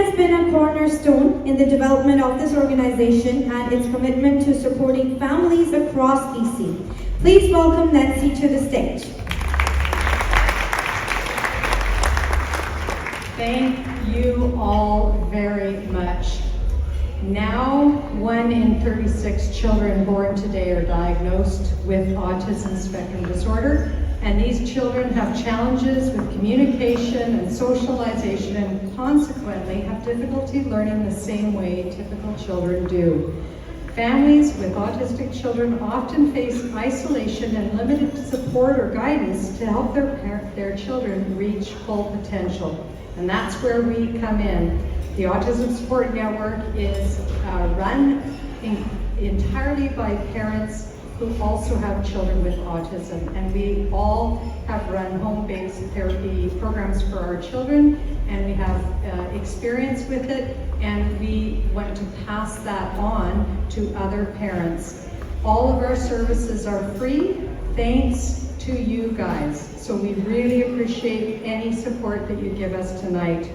has been a cornerstone in the development of this organization and its commitment to supporting families across BC. Please welcome Nancy to the stage. Thank you all very much. Now, 1 in 36 children born today are diagnosed with autism spectrum disorder, and these children have challenges with communication and socialization and consequently have difficulty learning the same way typical children do. Families with autistic children often face isolation and limited support or guidance to help their children reach full potential. And that's where we come in. The Autism Support Network is run entirely by parents who also have children with autism. And we all have run home-based therapy programs for our children, and we have experience with it, and we want to pass that on to other parents. All of our services are free, thanks to you guys. So we really appreciate any support that you give us tonight.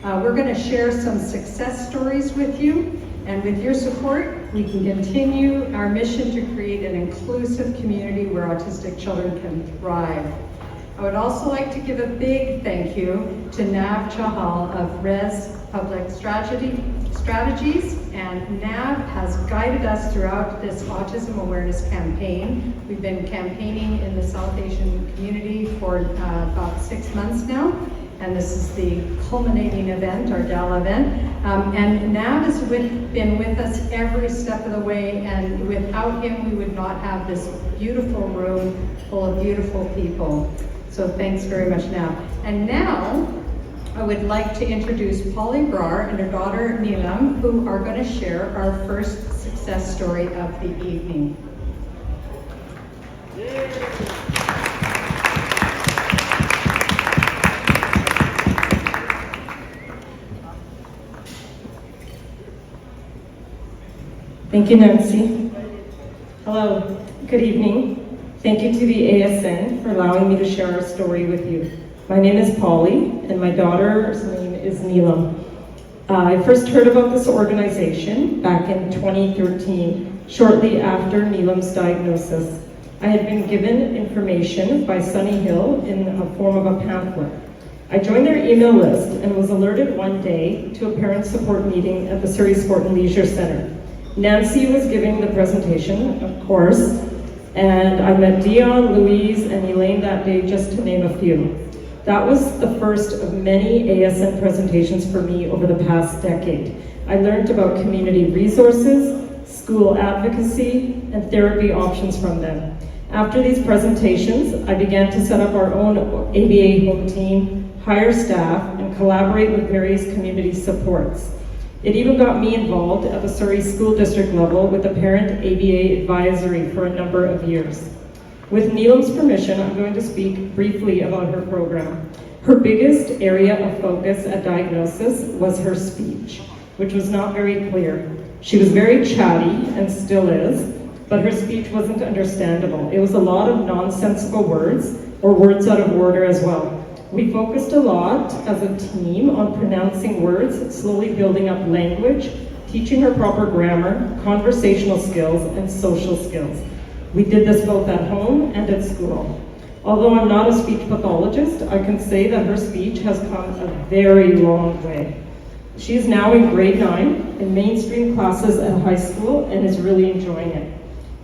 We're going to share some success stories with you, and with your support, we can continue our mission to create an inclusive community where autistic children can thrive. I would also like to give a big thank you to Nav Chahal of Res Public Strategies, and Nav has guided us throughout this autism awareness campaign. We've been campaigning in the South Asian community for about 6 months now, and this is the culminating event, our gala event. And Nav has been with us every step of the way, and without him we would not have this beautiful room full of beautiful people. So thanks very much, Nav. And now I would like to introduce Polly Brar and her daughter Neelam, who are going to share our first success story of the evening. Thank you, Nancy. Hello, good evening. Thank you to the ASN for allowing me to share our story with you. My name is Polly, and my daughter's name is Neelam. I first heard about this organization back in 2013, shortly after Neelam's diagnosis. I had been given information by Sunny Hill in the form of a pamphlet. I joined their email list and was alerted one day to a parent support meeting at the Surrey Sport and Leisure Centre. Nancy was giving the presentation, of course, and I met Dion, Louise, and Elaine that day, just to name a few. That was the first of many ASN presentations for me over the past decade. I learned about community resources, school advocacy, and therapy options from them. After these presentations, I began to set up our own ABA home team, hire staff, and collaborate with various community supports. It even got me involved at the Surrey School District level with the Parent ABA Advisory for a number of years. With Neelam's permission, I'm going to speak briefly about her program. Her biggest area of focus at diagnosis was her speech, which was not very clear. She was very chatty, and still is, but her speech wasn't understandable. It was a lot of nonsensical words, or words out of order as well. We focused a lot as a team on pronouncing words, slowly building up language, teaching her proper grammar, conversational skills, and social skills. We did this both at home and at school. Although I'm not a speech pathologist, I can say that her speech has come a very long way. She is now in grade 9 in mainstream classes at high school and is really enjoying it.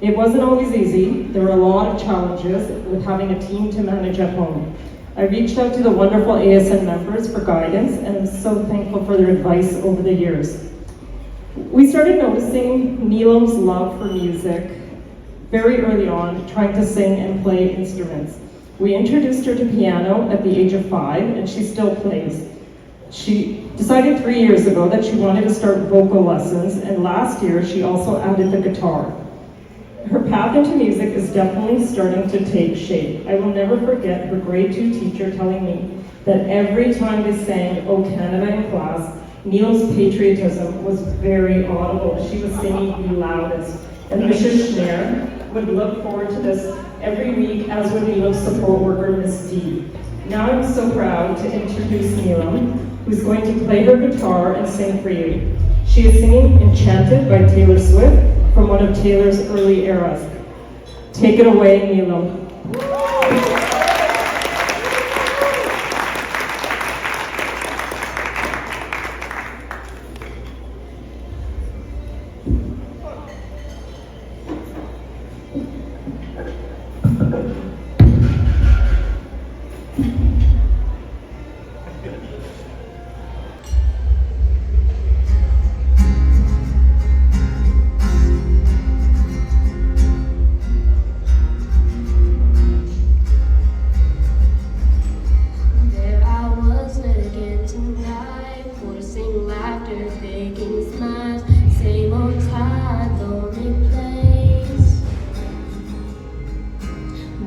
It wasn't always easy. There were a lot of challenges with having a team to manage at home. I reached out to the wonderful ASN members for guidance, and I'm so thankful for their advice over the years. We started noticing Neelam's love for music very early on, trying to sing and play instruments. We introduced her to piano at the age of 5, and she still plays. She decided 3 years ago that she wanted to start vocal lessons, and last year she also added the guitar. Her path into music is definitely starting to take shape. I will never forget her grade 2 teacher telling me that every time they sang "O Canada" in class, Neil's patriotism was very audible. She was singing the loudest. And Mrs. Schneier would look forward to this every week, as would Neil's support worker, Miss D. Now I'm so proud to introduce Neelam. who's going to play her guitar and sing for you. She is singing Enchanted by Taylor Swift from one of Taylor's early eras. Take it away, Milo.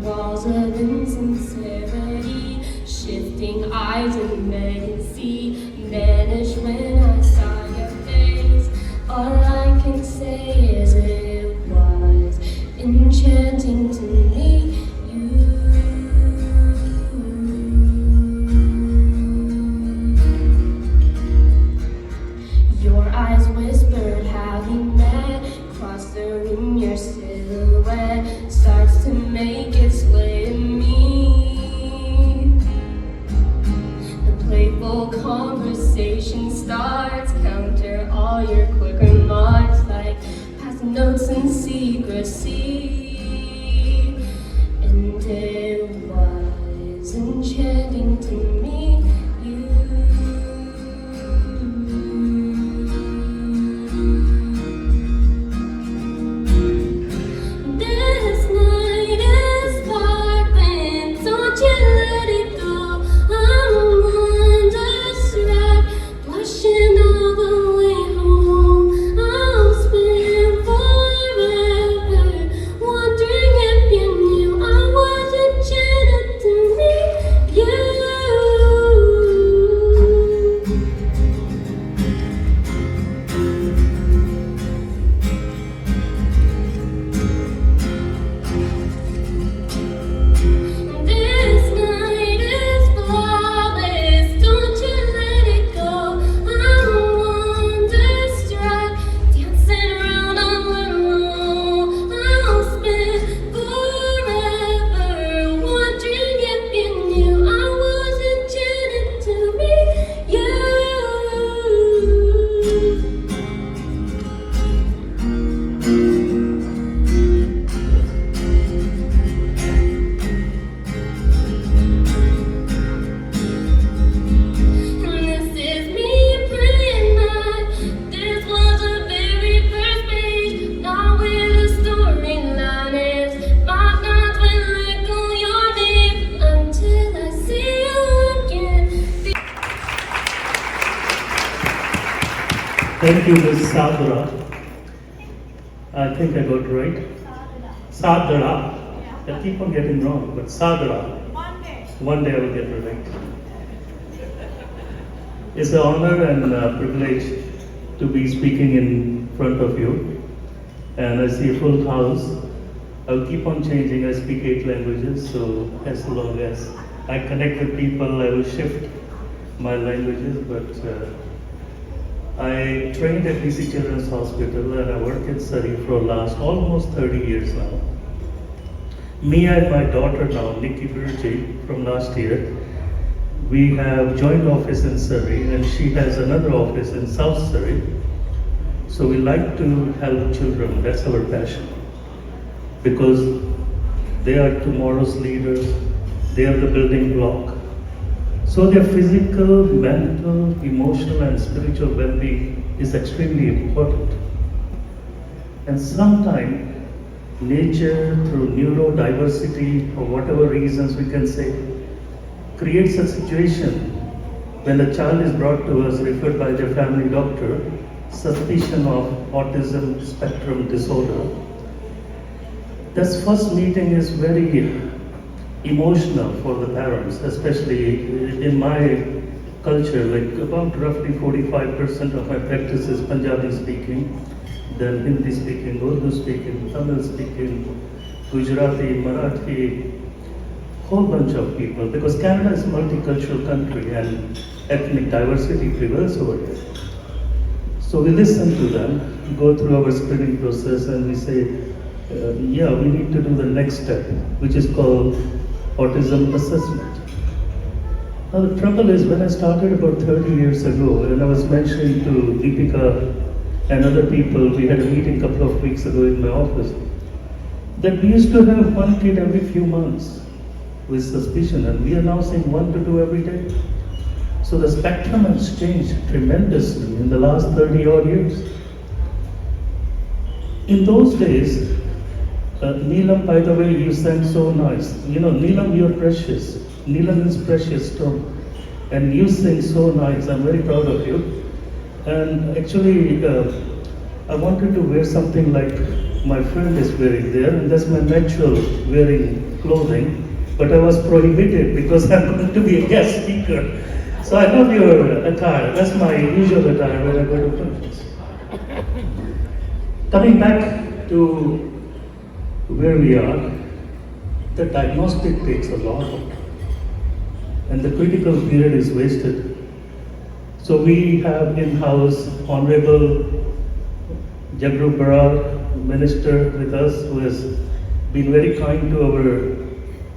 Walls of insincerity, shifting eyes and vacancy, vanish when I saw your face. All I can say is it was enchanting to meet you. Your eyes whispered how we met, crossed the room, your silhouette starts to make its way to me. The playful conversation starts, counter all your quick remarks like past notes and secrecy. And it was enchanting to meet you. Thank you, Ms. Sadhara. I think I got it right. Sadhara. I keep on getting wrong, but Sadhara. One day I will get it right. It's an honor and a privilege to be speaking in front of you. And I see a full house. I'll keep on changing. I speak 8 languages, so as long as I connect with people, I will shift my languages. But I trained at BC Children's Hospital and I work in Surrey for last almost 30 years now. Me and my daughter now, drbhurji, from last year, we have joint office in Surrey and she has another office in South Surrey. So we like to help children, that's our passion. Because they are tomorrow's leaders, they are the building block. So their physical, mental, emotional and spiritual well-being is extremely important. And sometimes nature through neurodiversity or whatever reasons we can say, creates a situation when a child is brought to us referred by their family doctor, suspicion of autism spectrum disorder. This first meeting is very emotional for the parents, especially in my culture, like about roughly 45% of my practice is Punjabi speaking, then Hindi speaking, Urdu speaking, Tamil speaking, Gujarati, Marathi, whole bunch of people, because Canada is a multicultural country and ethnic diversity prevails over there. So we listen to them, go through our screening process, and we say, yeah, we need to do the next step, which is called autism assessment. Now the trouble is, when I started about 30 years ago, and I was mentioning to Deepika and other people, we had a meeting a couple of weeks ago in my office, that we used to have one kid every few months with suspicion, and we are now seeing 1 to 2 every day. So the spectrum has changed tremendously in the last 30 odd years. In those days, Neelam, by the way, you sang so nice. You know, Neelam, you're precious. Neelam is precious stone. And you sing so nice. I'm very proud of you. And actually, I wanted to wear something like my friend is wearing there, and that's my natural wearing clothing. But I was prohibited because I'm going to be a guest speaker. So I love your attire. That's my usual attire when I go to functions. Coming back to where we are, the diagnostic takes a lot of time, and the critical period is wasted. So we have in-house Honorable Jagru Barar, Minister with us, who has been very kind to our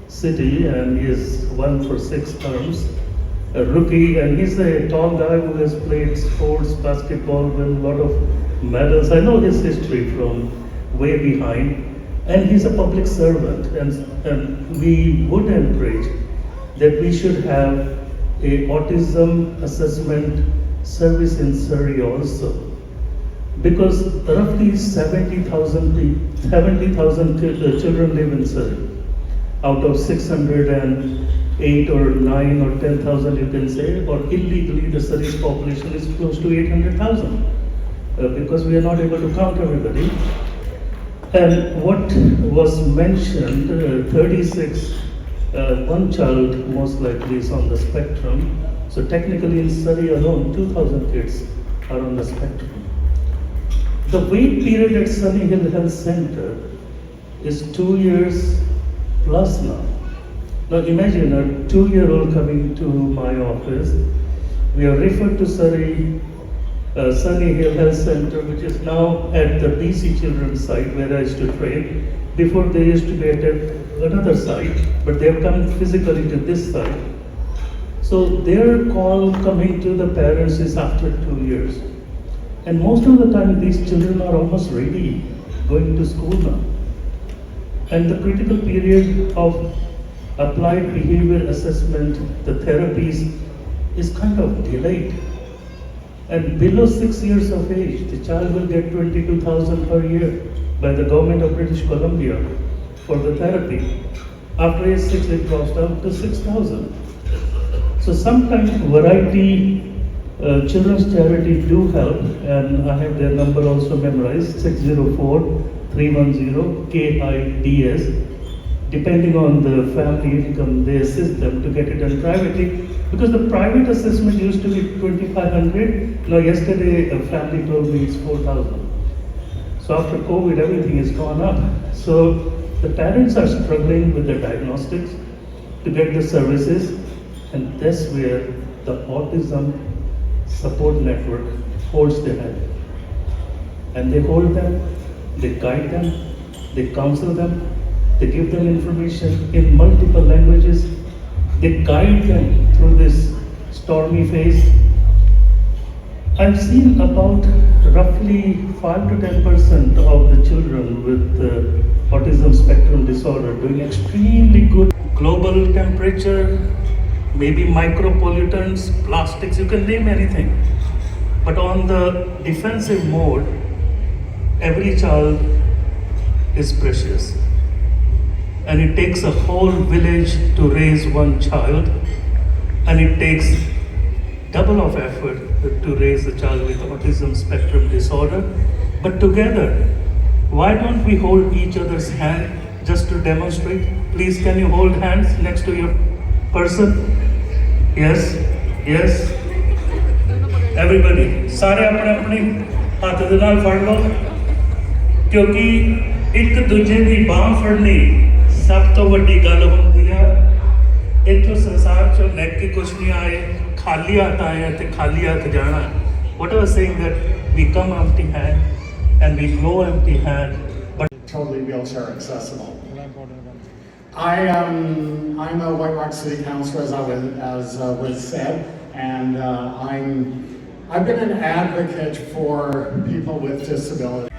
city, and he has won for 6 terms. A rookie, and he's a tall guy who has played sports, basketball, won a lot of medals. I know his history from way behind, and he's a public servant, and we would encourage that we should have a autism assessment service in Surrey also, because roughly 70,000 children live in Surrey, out of 608 or 9 or 10,000 you can say, or illegally the Surrey's population is close to 800,000, because we are not able to count everybody. And what was mentioned, 36, one child most likely is on the spectrum. So technically in Surrey alone, 2,000 kids are on the spectrum. The wait period at Sunny Hill Health Center is 2 years plus now. Now imagine a 2-year-old coming to my office. We are referred to Surrey Sunny Hill Health Center, which is now at the BC Children's site where I used to train. Before they used to be at another site, but they have come physically to this site. So their call coming to the parents is after 2 years. And most of the time these children are almost ready, going to school now. And the critical period of applied behavior assessment, the therapies, is kind of delayed. And below 6 years of age, the child will get 22,000 per year by the government of British Columbia for the therapy. After age 6, it drops down to 6,000. So sometimes variety, Children's Charity do help, and I have their number also memorized, 604-310-KIDS. Depending on the family income, they assist them to get it done privately. Because the private assessment used to be 2,500. Now yesterday a family told me it's 4,000. So after COVID, everything has gone up. So the parents are struggling with the diagnostics to get the services, and that's where the Autism Support Network holds their hand. And they hold them, they guide them, they counsel them, they give them information in multiple languages, they guide them through this stormy phase. I've seen about roughly 5 to 10% of the children with autism spectrum disorder doing extremely good. Global temperature, maybe micropollutants, plastics, you can name anything. But on the defensive mode, every child is precious. And it takes a whole village to raise one child, and it takes double of effort to raise a child with autism spectrum disorder. But together, why don't we hold each other's hand just to demonstrate? Please, can you hold hands next to your person? Yes, yes. Everybody, सारे अपने अपने हाथ दे नाल फड़ लो, क्योंकि एक दूजे दी बांह फड़नी सब तो वड्डी गल हुंदी है। इत्थों संसार चों लैके कुछ नहीं आए, ਖਾਲੀ ਹੱਥ ਆਏ ਹਾਂ ਤੇ ਖਾਲੀ ਹੱਥ ਜਾਣਾ what I was saying that we come empty hand and we go empty hand but totally wheelchair accessible. I'm a White Rock City Councillor, as was said, and I've been an advocate for people with disabilities.